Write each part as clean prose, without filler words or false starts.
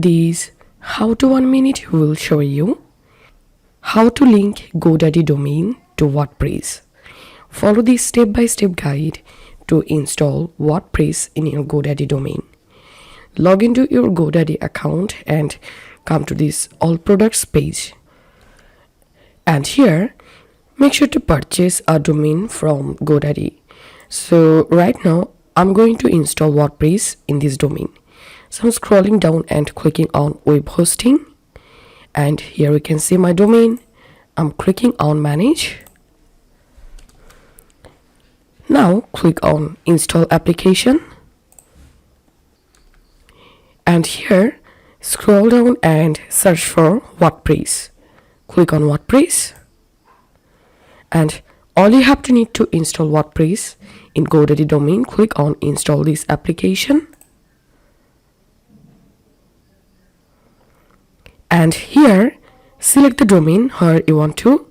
This how to 1 minute will show you how to link Godaddy domain to WordPress. Follow this step-by-step guide to install WordPress in your Godaddy domain. Log into your Godaddy account and come to this All Products page. And here, make sure to purchase a domain from Godaddy. So right now, I'm going to install WordPress in this domain. So I'm scrolling down and clicking on web hosting. And here we can see my domain. I'm clicking on manage. Now click on install application. And here scroll down and search for WordPress. Click on WordPress. And all you have to need to install WordPress in Godaddy domain, click on install this application. And here select the domain where you want to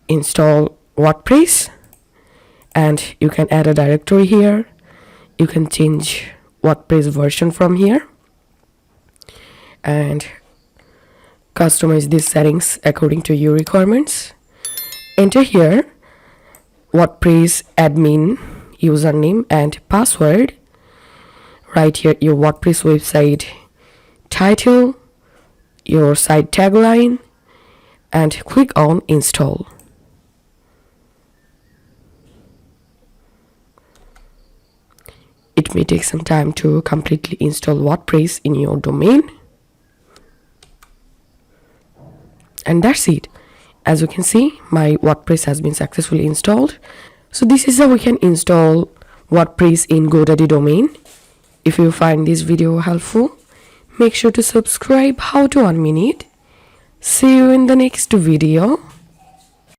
install WordPress, and you can add a directory here. You can change WordPress version from here and customize these settings according to your requirements. Enter here WordPress admin username and password. Write here your WordPress website title, your site tagline, and click on install. It may take some time to completely install WordPress in your domain. And that's it. As you can see, my WordPress has been successfully installed. So this is how we can install WordPress in Godaddy domain. If you find this video helpful, make sure to subscribe how to 1 minute. See you in the next video.